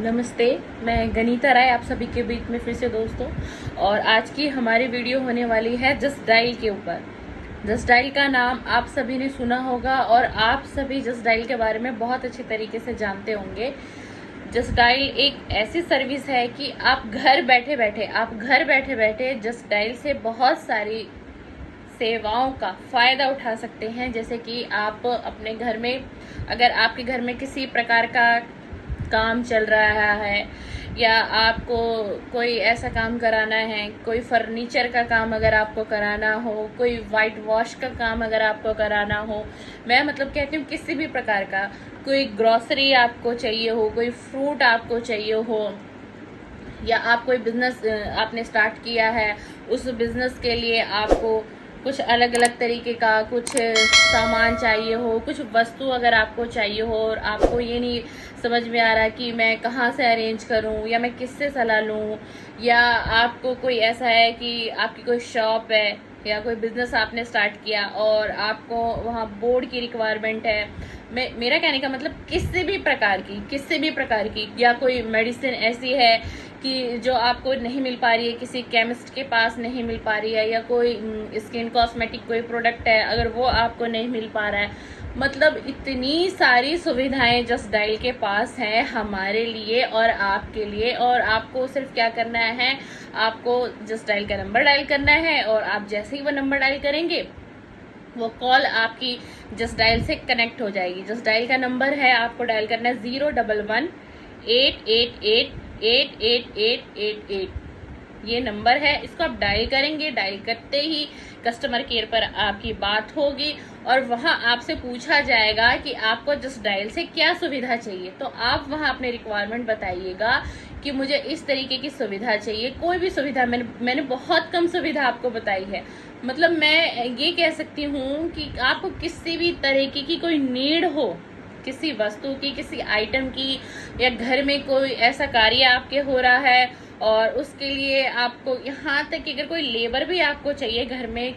नमस्ते। मैं गनीता राय आप सभी के बीच में फिर से दोस्तों। और आज की हमारी वीडियो होने वाली है जस्ट डायल के ऊपर। जस्ट डायल का नाम आप सभी ने सुना होगा और आप सभी जस्ट डायल के बारे में बहुत अच्छे तरीके से जानते होंगे। जस्ट डायल एक ऐसी सर्विस है कि आप घर बैठे बैठे जस्ट डायल से बहुत सारी सेवाओं का फ़ायदा उठा सकते हैं। जैसे कि आप अपने घर में, अगर आपके घर में किसी प्रकार का काम चल रहा है या आपको कोई ऐसा काम कराना है, कोई फर्नीचर का काम अगर आपको कराना हो, कोई वाइट वॉश का काम अगर आपको कराना हो, मैं मतलब कहती हूँ किसी भी प्रकार का, कोई ग्रॉसरी आपको चाहिए हो, कोई फ्रूट आपको चाहिए हो, या आप कोई बिजनेस आपने स्टार्ट किया है, उस बिजनेस के लिए आपको कुछ अलग अलग तरीके का कुछ सामान चाहिए हो, कुछ वस्तु अगर आपको चाहिए हो और आपको ये नहीं समझ में आ रहा कि मैं कहाँ से अरेंज करूं या मैं किससे सलाह लूं, या आपको कोई ऐसा है कि आपकी कोई शॉप है या कोई बिजनेस आपने स्टार्ट किया और आपको वहाँ बोर्ड की रिक्वायरमेंट है, मेरा कहने का मतलब किसी भी प्रकार की, या कोई मेडिसिन ऐसी है कि जो आपको नहीं मिल पा रही है, किसी केमिस्ट के पास नहीं मिल पा रही है, या कोई स्किन कॉस्मेटिक कोई प्रोडक्ट है अगर वो आपको नहीं मिल पा रहा है, मतलब इतनी सारी सुविधाएं जस्ट डायल के पास हैं हमारे लिए और आपके लिए। और आपको सिर्फ क्या करना है, आपको जस्ट डायल का नंबर डायल करना है और आप जैसे ही वो नंबर डायल करेंगे वो कॉल आपकी जस्ट डायल से कनेक्ट हो जाएगी। जस्ट डायल का नंबर है, आपको डायल करना है 011-888-888-888। ये नंबर है, इसको आप डायल करेंगे। डायल करते ही कस्टमर केयर पर आपकी बात होगी और वहां आपसे पूछा जाएगा कि आपको जस्ट डायल से क्या सुविधा चाहिए। तो आप वहां अपने रिक्वायरमेंट बताइएगा कि मुझे इस तरीके की सुविधा चाहिए। कोई भी सुविधा, मैंने बहुत कम सुविधा आपको बताई है। मतलब मैं ये कह सकती हूँ कि आपको किसी भी तरीके की कोई नीड हो, किसी वस्तु की, किसी आइटम की, या घर में कोई ऐसा कार्य आपके हो रहा है और उसके लिए आपको, यहाँ तक कि अगर कोई लेबर भी आपको चाहिए घर में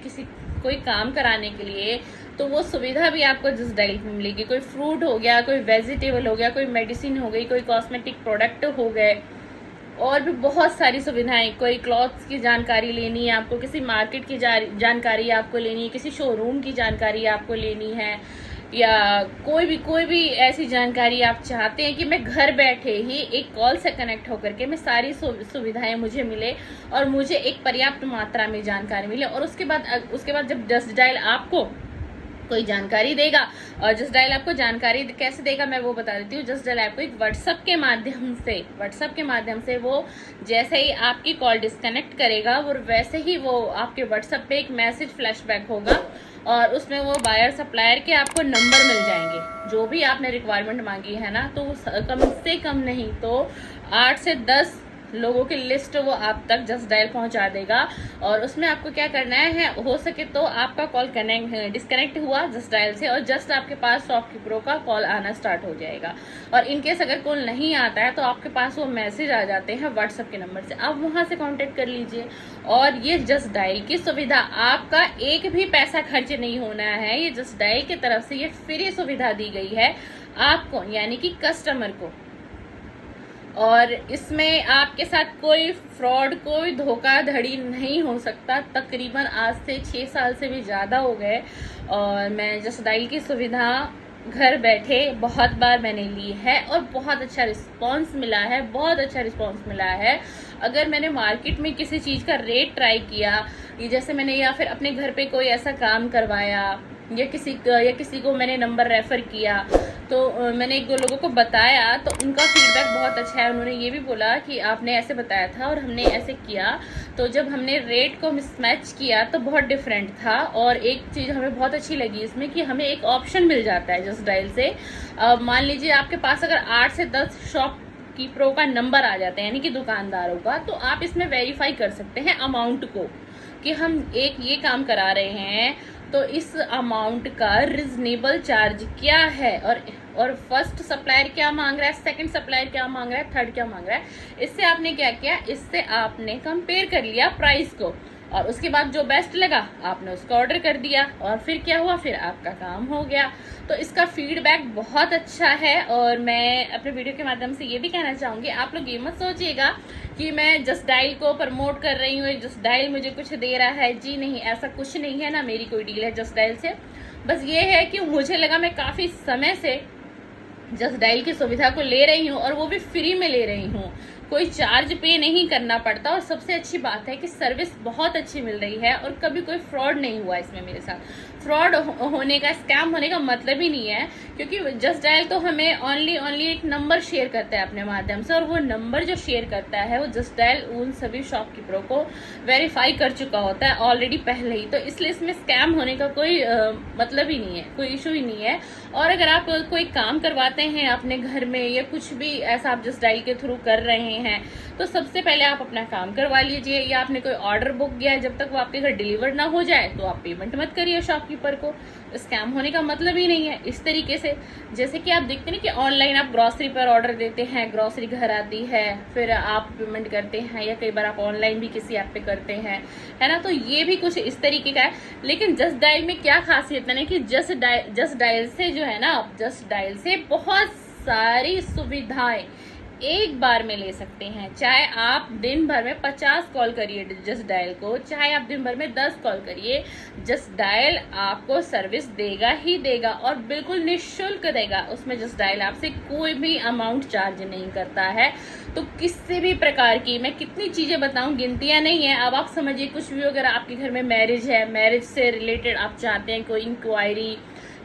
कोई काम कराने के लिए, तो वो सुविधा भी आपको जस्ट डायल में मिलेगी। कोई फ्रूट हो गया, कोई वेजिटेबल हो गया, कोई मेडिसिन हो गई, कोई कॉस्मेटिक प्रोडक्ट हो गए, और भी बहुत सारी सुविधाएं। कोई क्लॉथ्स की जानकारी लेनी है आपको, किसी मार्केट की जानकारी आपको लेनी है, किसी शोरूम की जानकारी आपको लेनी है, या कोई भी ऐसी जानकारी आप चाहते हैं कि मैं घर बैठे ही एक कॉल से कनेक्ट होकर के मैं सारी सुविधाएं मुझे मिले और मुझे एक पर्याप्त मात्रा में जानकारी मिले। और उसके बाद जब जस्ट डायल आपको कोई जानकारी देगा, और जस्ट डायल आपको जानकारी कैसे देगा मैं वो बता देती हूँ। जस्ट डायल आपको एक व्हाट्सएप के माध्यम से वो जैसे ही आपकी कॉल डिस्कनेक्ट करेगा और वैसे ही वो आपके व्हाट्सएप पे एक मैसेज फ्लैशबैक होगा और उसमें वो बायर सप्लायर के आपको नंबर मिल जाएंगे। जो भी आपने रिक्वायरमेंट मांगी है ना, तो कम से कम नहीं तो 8 से 10 लोगों की लिस्ट वो आप तक जस्ट डायल पहुंचा देगा। और उसमें आपको क्या करना है, हो सके तो आपका कॉल डिस्कनेक्ट हुआ जस्ट डायल से और जस्ट आपके पास शॉपकीपरों का कॉल आना स्टार्ट हो जाएगा। और इनकेस अगर कॉल नहीं आता है तो आपके पास वो मैसेज आ जाते हैं व्हाट्सएप के नंबर से, आप वहां से कांटेक्ट कर लीजिए। और ये जस्ट डायल की सुविधा, आपका एक भी पैसा खर्च नहीं होना है। ये जस्ट डायल की तरफ से ये फ्री सुविधा दी गई है आपको, यानी कि कस्टमर को। और इसमें आपके साथ कोई फ्रॉड, कोई धोखाधड़ी नहीं हो सकता। तकरीबन आज से 6 साल से भी ज़्यादा हो गए और मैं जस्ट डायल की सुविधा घर बैठे बहुत बार मैंने ली है और बहुत अच्छा रिस्पांस मिला है। अगर मैंने मार्केट में किसी चीज़ का रेट ट्राई किया, जैसे मैंने, या फिर अपने घर पे कोई ऐसा काम करवाया, या किसी को मैंने नंबर रेफर किया, तो मैंने 1-2 लोगों को बताया तो उनका फीडबैक बहुत अच्छा है। उन्होंने ये भी बोला कि आपने ऐसे बताया था और हमने ऐसे किया, तो जब हमने रेट को मिसमैच किया तो बहुत डिफरेंट था। और एक चीज़ हमें बहुत अच्छी लगी इसमें कि हमें एक ऑप्शन मिल जाता है जस्ट डायल से। मान लीजिए आपके पास अगर 8 से 10 शॉपकीपरों का नंबर आ जाते हैं, यानी कि दुकानदारों का, तो आप इसमें वेरीफाई कर सकते हैं अमाउंट को कि हम एक ये काम करा रहे हैं तो इस अमाउंट का रिजनेबल चार्ज क्या है, और फर्स्ट सप्लायर क्या मांग रहा है, सेकंड सप्लायर क्या मांग रहा है, थर्ड क्या मांग रहा है। इससे आपने क्या किया, इससे आपने कंपेयर कर लिया प्राइस को और उसके बाद जो बेस्ट लगा आपने उसको ऑर्डर कर दिया और फिर क्या हुआ, फिर आपका काम हो गया। तो इसका फीडबैक बहुत अच्छा है और मैं अपने वीडियो के माध्यम से ये भी कहना चाहूँगी, आप लोग ये मत सोचिएगा कि मैं जस्ट डायल को प्रमोट कर रही हूँ, जस्ट डायल मुझे कुछ दे रहा है। जी नहीं, ऐसा कुछ नहीं है, ना मेरी कोई डील है जस्ट डायल से। बस ये है कि मुझे लगा मैं काफ़ी समय से जस्ट डायल की सुविधा को ले रही हूँ और वो भी फ्री में ले रही हूँ, कोई चार्ज पे नहीं करना पड़ता। और सबसे अच्छी बात है कि सर्विस बहुत अच्छी मिल रही है और कभी कोई फ्रॉड नहीं हुआ इसमें मेरे साथ। फ्रॉड होने का, स्कैम होने का मतलब ही नहीं है, क्योंकि जस्ट डायल तो हमें ओनली एक नंबर शेयर करता है अपने माध्यम से, और वो नंबर जो शेयर करता है वो जस्ट डायल उन सभी शॉपकीपरों को वेरीफाई कर चुका होता है ऑलरेडी पहले ही। तो इसलिए इसमें स्कैम होने का कोई मतलब ही नहीं है, कोई इशू ही नहीं है। और अगर आप कोई काम करवाते हैं अपने घर में या कुछ भी ऐसा आप जस्ट डायल के थ्रू कर रहे हैं, तो सबसे पहले आप अपना काम करवा लीजिए। या आपने कोई ऑर्डर बुक किया है, जब तक वो आपके घर डिलीवर ना हो जाए तो आप पेमेंट मत करिए शॉपकीपर को। स्कैम होने का मतलब ही नहीं है। इस तरीके से जैसे कि आप देखते हैं कि ऑनलाइन आप ग्रॉसरी पर ऑर्डर देते हैं, ग्रॉसरी घर आती है, फिर आप पेमेंट करते हैं, या कई बार आप ऑनलाइन भी किसी ऐप पे करते हैं, है ना। तो ये भी कुछ इस तरीके का है। लेकिन जस्ट डायल में क्या खासियत है कि जस्ट डायल से जो है ना, जस्ट डायल से बहुत सारी सुविधाएं एक बार में ले सकते हैं। चाहे आप दिन भर में 50 कॉल करिए जस्ट डायल को, चाहे आप दिन भर में 10 कॉल करिए, जस्ट डायल आपको सर्विस देगा ही देगा और बिल्कुल निःशुल्क देगा। उसमें जस्ट डायल आपसे कोई भी अमाउंट चार्ज नहीं करता है। तो किसी भी प्रकार की, मैं कितनी चीजें बताऊं, गिनतियां नहीं है। अब आप समझिए, कुछ भी अगर आपके घर में मैरिज है, मैरिज से रिलेटेड आप चाहते हैं कोई इंक्वायरी,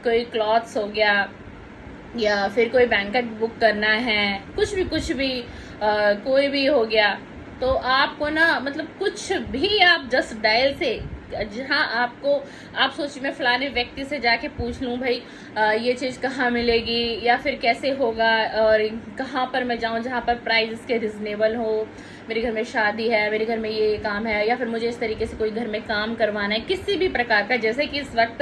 कोई क्लॉथ्स हो गया, या फिर कोई बैंकेट बुक करना है, कुछ भी कोई भी हो गया, तो आपको ना मतलब कुछ भी आप जस्ट डायल से, जहाँ आपको, आप सोचिए मैं फलाने व्यक्ति से जाके पूछ लूँ भाई ये चीज़ कहाँ मिलेगी या फिर कैसे होगा और कहाँ पर मैं जाऊँ जहाँ पर प्राइस इसके रिजनेबल हो, मेरे घर में शादी है, मेरे घर में ये काम है, या फिर मुझे इस तरीके से कोई घर में काम करवाना है किसी भी प्रकार का। जैसे कि इस वक्त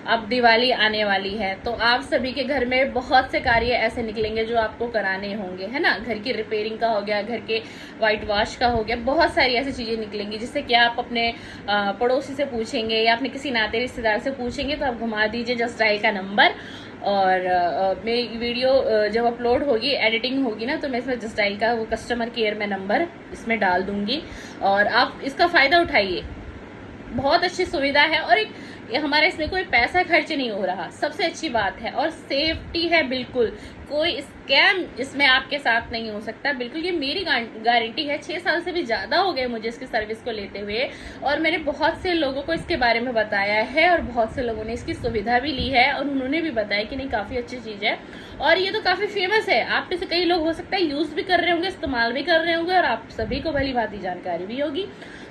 अब दिवाली आने वाली है, तो आप सभी के घर में बहुत से कार्य ऐसे निकलेंगे जो आपको कराने होंगे, है ना। घर की रिपेयरिंग का हो गया, घर के वाइट वॉश का हो गया, बहुत सारी ऐसी चीज़ें निकलेंगी जिससे कि आप अपने पड़ोसी से पूछेंगे या अपने किसी नाते रिश्तेदार से पूछेंगे, तो आप घुमा दीजिए जस्ट डायल का नंबर। और मेरी वीडियो जब अपलोड होगी, एडिटिंग होगी ना, तो मैं इसमें जस्ट डायल का वो कस्टमर केयर में नंबर इसमें डाल दूंगी और आप इसका फ़ायदा उठाइए। बहुत अच्छी सुविधा है और एक हमारा इसमें कोई पैसा खर्च नहीं हो रहा, सबसे अच्छी बात है। और सेफ्टी है, बिल्कुल कोई स्कैम इसमें आपके साथ नहीं हो सकता, बिल्कुल। ये मेरी गारंटी है। 6 साल से भी ज़्यादा हो गए मुझे इसकी सर्विस को लेते हुए, और मैंने बहुत से लोगों को इसके बारे में बताया है और बहुत से लोगों ने इसकी सुविधा भी ली है और उन्होंने भी बताया कि नहीं, काफ़ी अच्छी चीज़ है और ये तो काफ़ी फेमस है। आप में से कई लोग हो सकता है यूज़ भी कर रहे होंगे, इस्तेमाल भी कर रहे होंगे और आप सभी को भली भांति जानकारी भी होगी।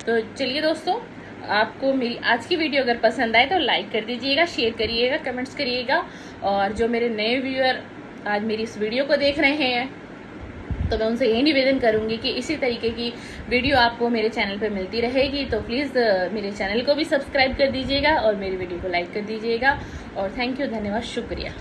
तो चलिए दोस्तों, आपको मेरी आज की वीडियो अगर पसंद आए तो लाइक कर दीजिएगा, शेयर करिएगा, कमेंट्स करिएगा। और जो मेरे नए व्यूअर आज मेरी इस वीडियो को देख रहे हैं, तो मैं उनसे यही निवेदन करूंगी कि इसी तरीके की वीडियो आपको मेरे चैनल पे मिलती रहेगी। तो प्लीज़ मेरे चैनल को भी सब्सक्राइब कर दीजिएगा और मेरी वीडियो को लाइक कर दीजिएगा। और थैंक यू, धन्यवाद, शुक्रिया।